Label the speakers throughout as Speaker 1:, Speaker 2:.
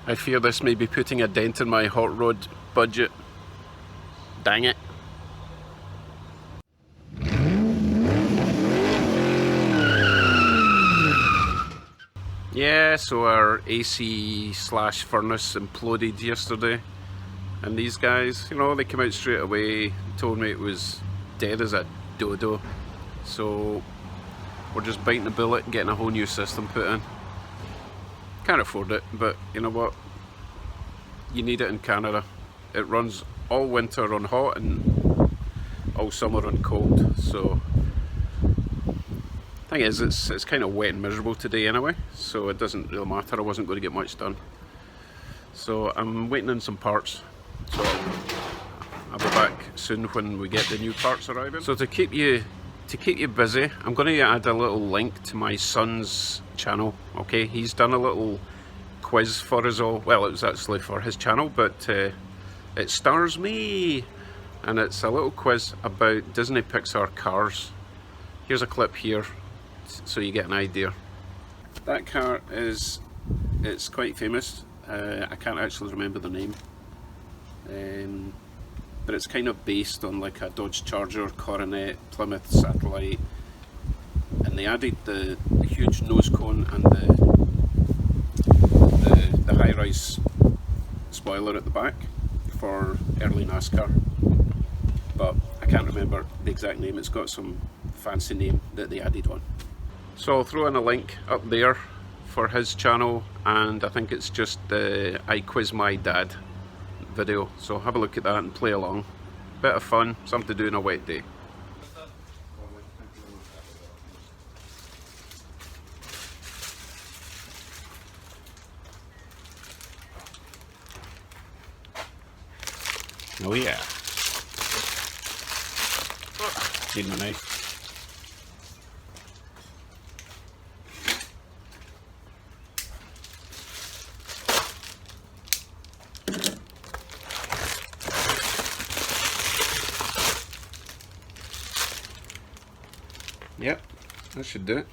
Speaker 1: I fear this may be putting a dent in my hot rod budget. Dang it. Yeah, so our AC slash furnace imploded yesterday, and these guys, you know, they came out straight away, told me it was dead as a dodo. So we're just biting the bullet and getting a whole new system put in. Can't afford it, but you know what? You need it in Canada. It runs all winter on hot and all summer on cold. So thing is, it's kind of wet and miserable today anyway, so it doesn't really matter. I wasn't going to get much done. So I'm waiting on some parts. So I'll be back soon when we get the new parts arriving. So to keep you busy, I'm going to add a little link to my son's channel. Okay, he's done a little quiz for us all. Well, it was actually for his channel, but it stars me, and it's a little quiz about Disney Pixar cars. Here's a clip here so you get an idea. That car it's quite famous. I can't actually remember the name, but it's kind of based on like a Dodge Charger, Coronet, Plymouth Satellite, and they added the huge nose cone and the high-rise spoiler at the back for early NASCAR, but I can't remember the exact name. It's got some fancy name that they added on. So I'll throw in a link up there for his channel, and I think it's just the I Quiz My Dad video, so have a look at that and play along. Bit of fun, something to do on a wet day. Oh yeah. Need my knife. Yep, that should do it.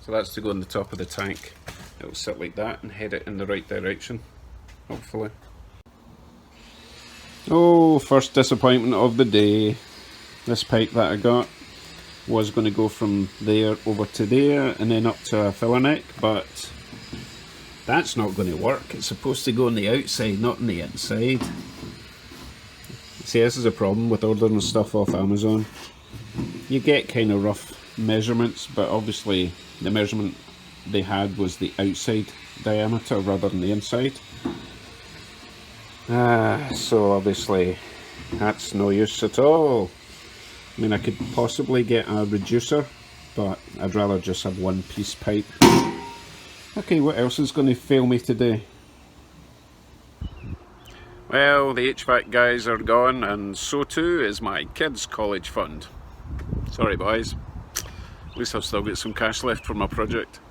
Speaker 1: So that's to go on the top of the tank. It'll sit like that and head it in the right direction, hopefully. Oh, first disappointment of the day. This pipe that I got was going to go from there over to there and then up to a filler neck, but that's not going to work. It's supposed to go on the outside, not on the inside. See, this is a problem with ordering stuff off Amazon. You get kind of rough measurements, but obviously the measurement they had was the outside diameter rather than the inside. So obviously that's no use at all. I mean, I could possibly get a reducer, but I'd rather just have one piece pipe. Okay, what else is going to fail me today? Well, the HVAC guys are gone, and so too is my kids' college fund. Sorry boys, at least I've still got some cash left for my project.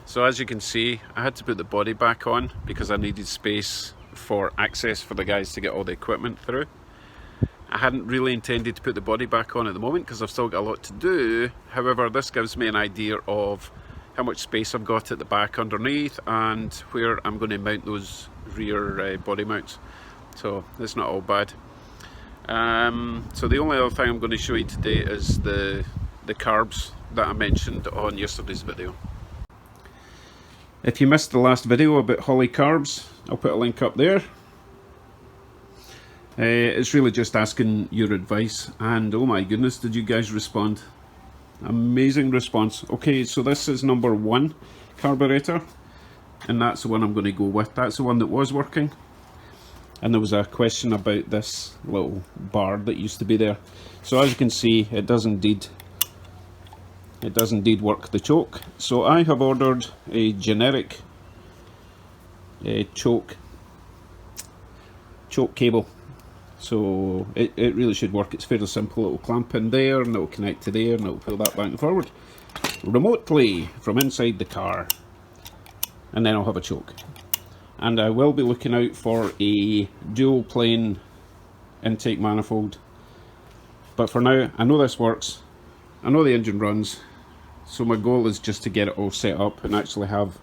Speaker 1: So as you can see, I had to put the body back on because I needed space for access for the guys to get all the equipment through. I hadn't really intended to put the body back on at the moment because I've still got a lot to do. However, this gives me an idea of how much space I've got at the back underneath and where I'm going to mount those rear body mounts. So it's not all bad. So the only other thing I'm going to show you today is the carbs that I mentioned on yesterday's video. If you missed the last video about Holly carbs, I'll put a link up there. It's really just asking your advice, and oh my goodness, did you guys respond? Amazing response. Okay, so this is number 1 carburetor, and that's the one I'm going to go with. That's the one that was working. And there was a question about this little bar that used to be there. So as you can see, it does indeed work the choke. So I have ordered a generic choke cable. So it really should work. It's fairly simple. It'll clamp in there and it'll connect to there and it'll pull that back and forward remotely from inside the car. And then I'll have a choke. And I will be looking out for a dual plane intake manifold. But for now, I know this works. I know the engine runs. So my goal is just to get it all set up and actually have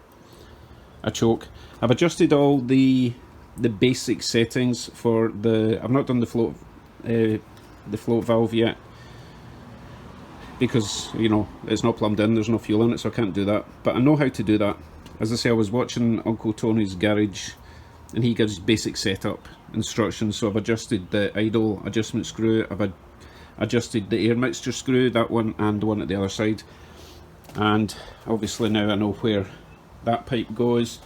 Speaker 1: a choke. I've adjusted all the basic settings for the. I've not done the float valve yet because, you know, it's not plumbed in. There's no fuel in it, so I can't do that. But I know how to do that. As I say, I was watching Uncle Tony's garage, and he gives basic setup instructions. So I've adjusted the idle adjustment screw. I've adjusted the air mixture screw, that one and the one at the other side. And obviously now I know where that pipe goes.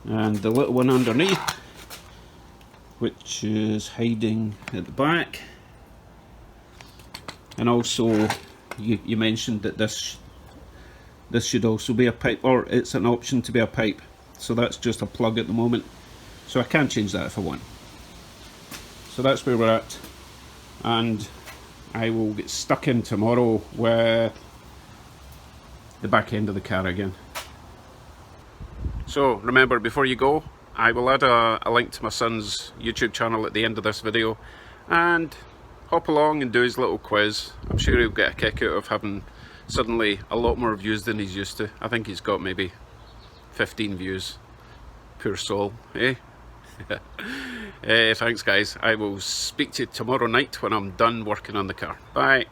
Speaker 1: And the little one underneath, which is hiding at the back. And also, you mentioned that this should also be a pipe, or it's an option to be a pipe. So that's just a plug at the moment. So I can change that if I want. So that's where we're at. And I will get stuck in tomorrow with the back end of the car again. So remember, before you go, I will add a link to my son's YouTube channel at the end of this video, and hop along and do his little quiz. I'm sure he'll get a kick out of having suddenly a lot more views than he's used to. I think he's got maybe 15 views. Poor soul, eh? Thanks guys. I will speak to you tomorrow night when I'm done working on the car. Bye.